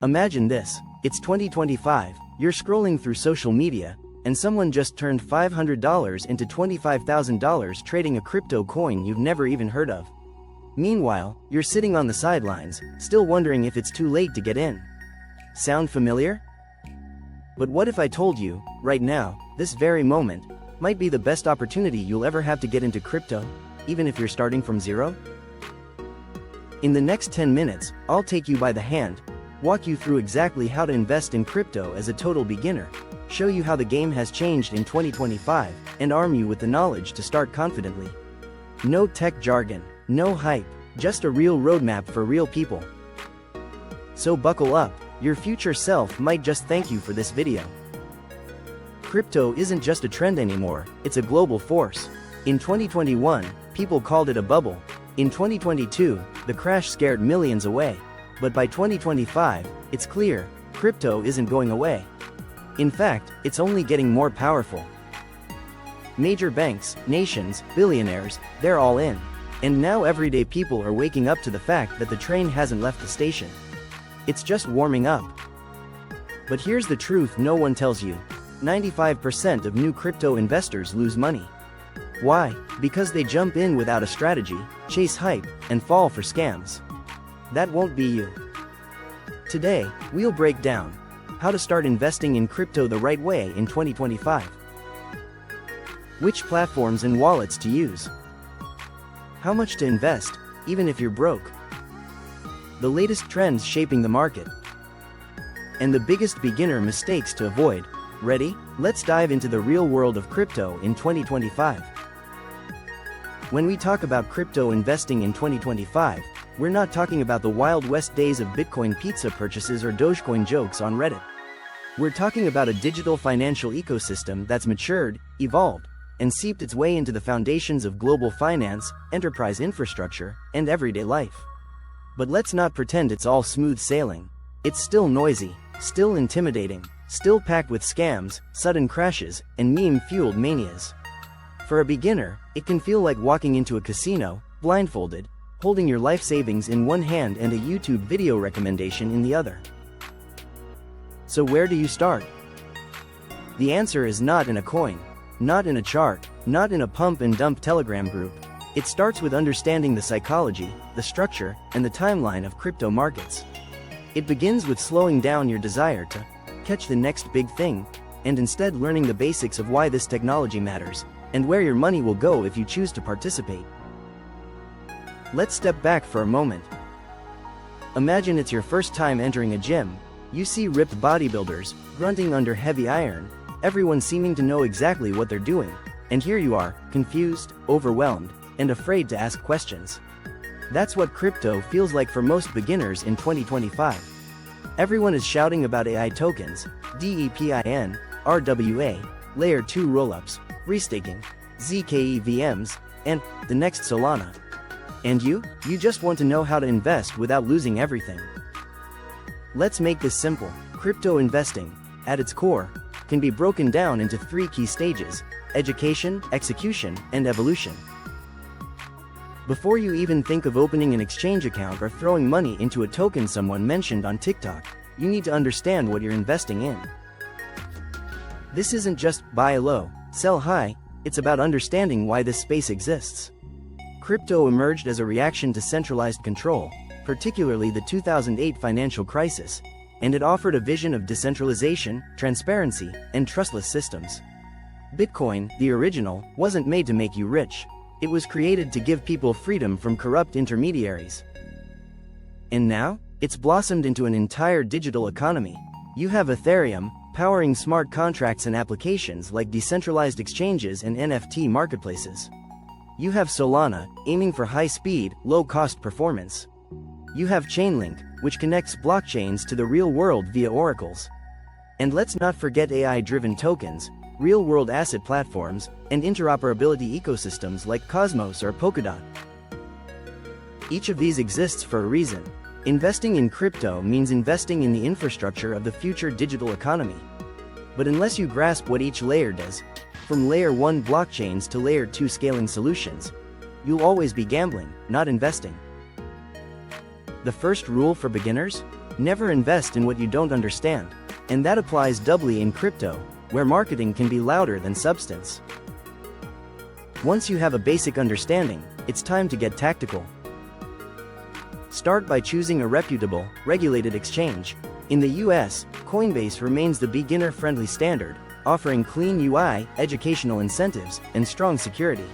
Imagine this, it's 2025, you're scrolling through social media, and someone just turned $500 into $25,000 trading a crypto coin you've never even heard of. Meanwhile, you're sitting on the sidelines, still wondering if it's too late to get in. Sound familiar? But what if I told you, right now, this very moment, might be the best opportunity you'll ever have to get into crypto, even if you're starting from zero? In the next 10 minutes, I'll take you by the hand, walk you through exactly how to invest in crypto as a total beginner, show you how the game has changed in 2025, and arm you with the knowledge to start confidently. No tech jargon, no hype, just a real roadmap for real people. So buckle up, your future self might just thank you for this video. Crypto isn't just a trend anymore, it's a global force. In 2021, people called it a bubble. In 2022, the crash scared millions away. But by 2025, it's clear, crypto isn't going away. In fact, it's only getting more powerful. Major banks, nations, billionaires, they're all in. And now everyday people are waking up to the fact that the train hasn't left the station. It's just warming up. But here's the truth no one tells you. 95% of new crypto investors lose money. Why? Because they jump in without a strategy, chase hype, and fall for scams. That won't be you. Today, we'll break down how to start investing in crypto the right way in 2025. Which platforms and wallets to use. How much to invest, even if you're broke. The latest trends shaping the market. And the biggest beginner mistakes to avoid. Ready? Let's dive into the real world of crypto in 2025. When we talk about crypto investing in 2025, we're not talking about the Wild West days of Bitcoin pizza purchases or Dogecoin jokes on Reddit. We're talking about a digital financial ecosystem that's matured, evolved, and seeped its way into the foundations of global finance, enterprise infrastructure, and everyday life. But let's not pretend it's all smooth sailing. It's still noisy, still intimidating, still packed with scams, sudden crashes, and meme-fueled manias. For a beginner, it can feel like walking into a casino, blindfolded, holding your life savings in one hand and a YouTube video recommendation in the other. So where do you start? The answer is not in a coin, not in a chart, not in a pump and dump Telegram group. It starts with understanding the psychology, the structure, and the timeline of crypto markets. It begins with slowing down your desire to catch the next big thing, and instead learning the basics of why this technology matters, and where your money will go if you choose to participate. Let's step back for a moment. Imagine it's your first time entering a gym. You see ripped bodybuilders, grunting under heavy iron, everyone seeming to know exactly what they're doing, and here you are, confused, overwhelmed, and afraid to ask questions. That's what crypto feels like for most beginners in 2025. Everyone is shouting about AI tokens, DEPIN, RWA, Layer 2 rollups, restaking, ZKEVMs, and the next Solana. And you just want to know how to invest without losing everything. Let's make this simple. Crypto investing, at its core, can be broken down into 3 key stages: education, execution, and evolution. Before you even think of opening an exchange account or throwing money into a token someone mentioned on TikTok, you need to understand what you're investing in. This isn't just buy low, sell high, it's about understanding why this space exists. Crypto emerged as a reaction to centralized control, particularly the 2008 financial crisis, and it offered a vision of decentralization, transparency, and trustless systems. Bitcoin, the original, wasn't made to make you rich. It was created to give people freedom from corrupt intermediaries. And now, it's blossomed into an entire digital economy. You have Ethereum, powering smart contracts and applications like decentralized exchanges and NFT marketplaces. You have Solana, aiming for high-speed, low-cost performance. You have Chainlink, which connects blockchains to the real world via oracles. And let's not forget AI-driven tokens, real-world asset platforms, and interoperability ecosystems like Cosmos or Polkadot. Each of these exists for a reason. Investing in crypto means investing in the infrastructure of the future digital economy. But unless you grasp what each layer does, from Layer 1 blockchains to Layer 2 scaling solutions, you'll always be gambling, not investing. The first rule for beginners? Never invest in what you don't understand. And that applies doubly in crypto, where marketing can be louder than substance. Once you have a basic understanding, it's time to get tactical. Start by choosing a reputable, regulated exchange. In the US, Coinbase remains the beginner-friendly standard, offering clean UI, educational incentives, and strong security.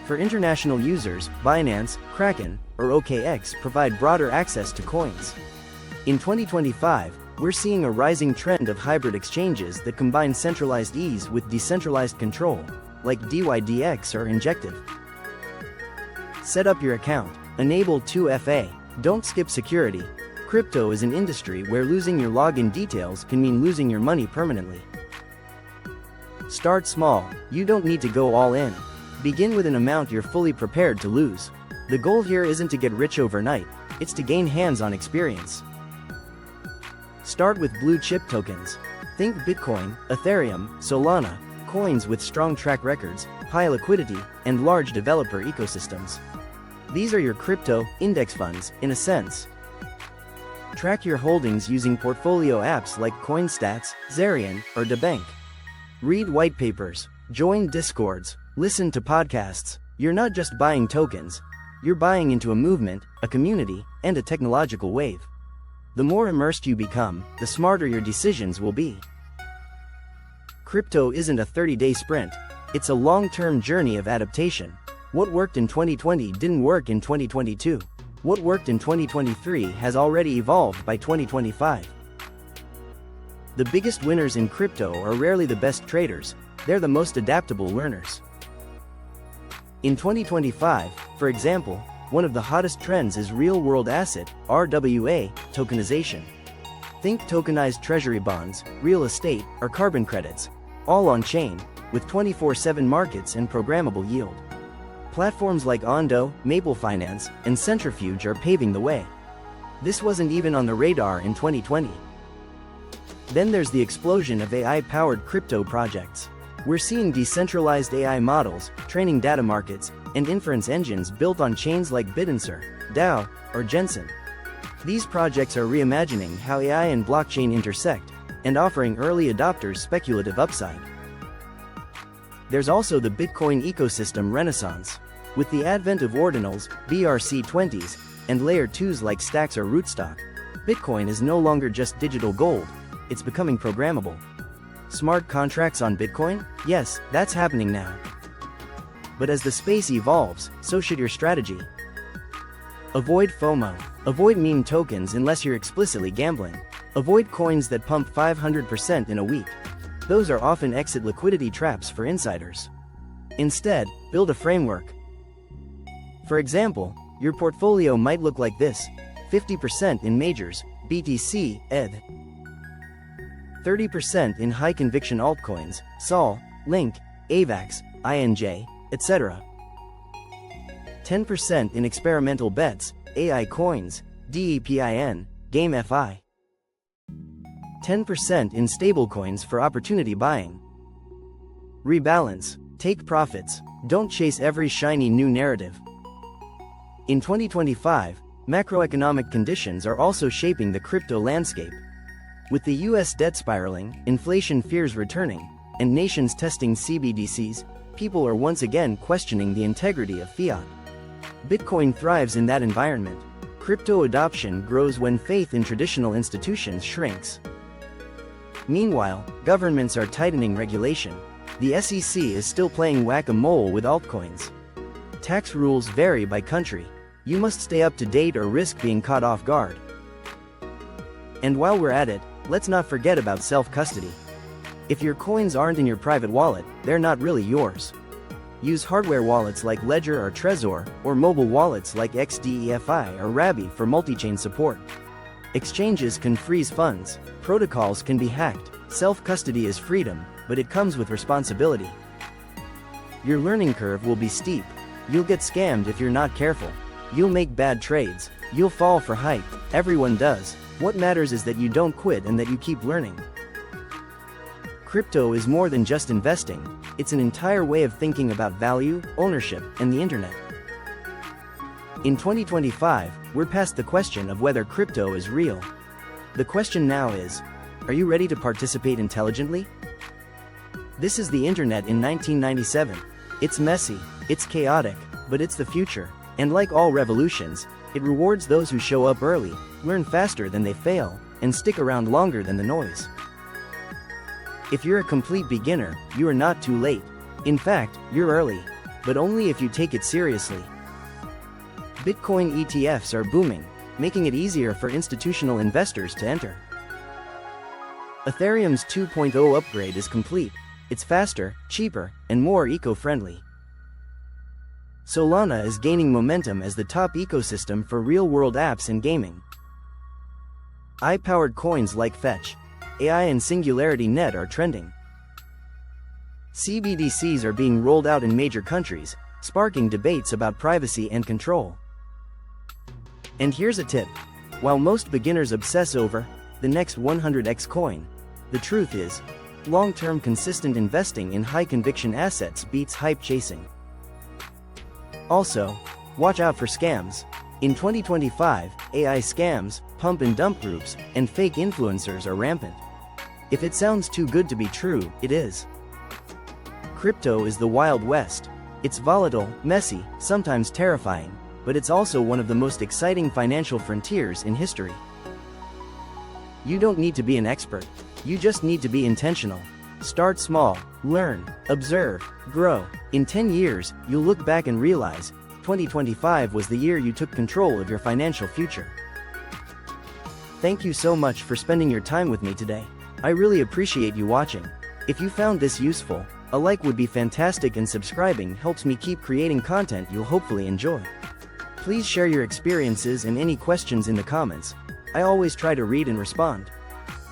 For international users, Binance, Kraken, or OKX provide broader access to coins. In 2025, we're seeing a rising trend of hybrid exchanges that combine centralized ease with decentralized control, like DYDX or Injective. Set up your account. Enable 2FA. Don't skip security. Crypto is an industry where losing your login details can mean losing your money permanently. Start small. You don't need to go all in. Begin with an amount you're fully prepared to lose. The goal here isn't to get rich overnight, it's to gain hands-on experience. Start with blue-chip tokens. Think Bitcoin, Ethereum, Solana, coins with strong track records, high liquidity, and large developer ecosystems. These are your crypto index funds, in a sense. Track your holdings using portfolio apps like CoinStats, Zarian, or DeBank. Read white papers, join discords, listen to podcasts. You're not just buying tokens, you're buying into a movement, a community, and a technological wave. The more immersed you become, the smarter your decisions will be. Crypto isn't a 30-day sprint, it's a long-term journey of adaptation. What worked in 2020 didn't work in 2022. What worked in 2023 has already evolved by 2025. The biggest winners in crypto are rarely the best traders, they're the most adaptable learners. In 2025, for example, one of the hottest trends is real-world asset, RWA, tokenization. Think tokenized treasury bonds, real estate, or carbon credits, all on-chain, with 24/7 markets and programmable yield. Platforms like Ondo, Maple Finance, and Centrifuge are paving the way. This wasn't even on the radar in 2020. Then there's the explosion of AI-powered crypto projects. We're seeing decentralized AI models, training data markets, and inference engines built on chains like Bitanswer, DAO, or Jensen. These projects are reimagining how AI and blockchain intersect, and offering early adopters speculative upside. There's also the Bitcoin ecosystem renaissance. With the advent of ordinals, BRC20s, and layer 2s like Stacks or Rootstock, Bitcoin is no longer just digital gold, it's becoming programmable. Smart contracts on Bitcoin? Yes, that's happening now. But as the space evolves, so should your strategy. Avoid FOMO. Avoid meme tokens unless you're explicitly gambling. Avoid coins that pump 500% in a week. Those are often exit liquidity traps for insiders. Instead, build a framework. For example, your portfolio might look like this: 50% in majors, BTC, ETH, 30% in high-conviction altcoins, SOL, Link, AVAX, INJ, etc. 10% in experimental bets, AI coins, DEPIN, GameFi. 10% in stablecoins for opportunity buying. Rebalance. Take profits. Don't chase every shiny new narrative. In 2025, macroeconomic conditions are also shaping the crypto landscape. With the US debt spiraling, inflation fears returning, and nations testing CBDCs, people are once again questioning the integrity of fiat. Bitcoin thrives in that environment. Crypto adoption grows when faith in traditional institutions shrinks. Meanwhile, governments are tightening regulation. The SEC is still playing whack-a-mole with altcoins. Tax rules vary by country. You must stay up to date or risk being caught off guard. And while we're at it, let's not forget about self-custody. If your coins aren't in your private wallet, they're not really yours. Use hardware wallets like Ledger or Trezor, or mobile wallets like XDEFI or Rabby for multi-chain support. Exchanges can freeze funds, protocols can be hacked. Self-custody is freedom, but it comes with responsibility. Your learning curve will be steep. You'll get scammed if you're not careful. You'll make bad trades. You'll fall for hype. Everyone does. What matters is that you don't quit and that you keep learning. Crypto is more than just investing. It's an entire way of thinking about value, ownership, and the internet. In 2025, we're past the question of whether crypto is real. The question now is, are you ready to participate intelligently? This is the internet in 1997. It's messy, it's chaotic, but it's the future. And like all revolutions, it rewards those who show up early, learn faster than they fail, and stick around longer than the noise. If you're a complete beginner, you are not too late. In fact, you're early, but only if you take it seriously. Bitcoin ETFs are booming, making it easier for institutional investors to enter. Ethereum's 2.0 upgrade is complete. It's faster, cheaper, and more eco-friendly. Solana is gaining momentum as the top ecosystem for real-world apps and gaming. AI-powered coins like Fetch, AI and Singularity Net are trending. CBDCs are being rolled out in major countries, sparking debates about privacy and control. And here's a tip. While most beginners obsess over the next 100x coin, the truth is, long-term consistent investing in high-conviction assets beats hype chasing. Also, watch out for scams. In 2025, AI scams, pump and dump groups, and fake influencers are rampant. If it sounds too good to be true, it is. Crypto is the Wild West. It's volatile, messy, sometimes terrifying, but it's also one of the most exciting financial frontiers in history. You don't need to be an expert. You just need to be intentional. Start small, learn, observe, grow. In 10 years, you'll look back and realize, 2025 was the year you took control of your financial future. Thank you so much for spending your time with me today. I really appreciate you watching. If you found this useful, a like would be fantastic, and subscribing helps me keep creating content you'll hopefully enjoy. Please share your experiences and any questions in the comments. I always try to read and respond.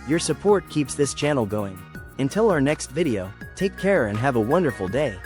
Your support keeps this channel going. Until our next video, take care and have a wonderful day.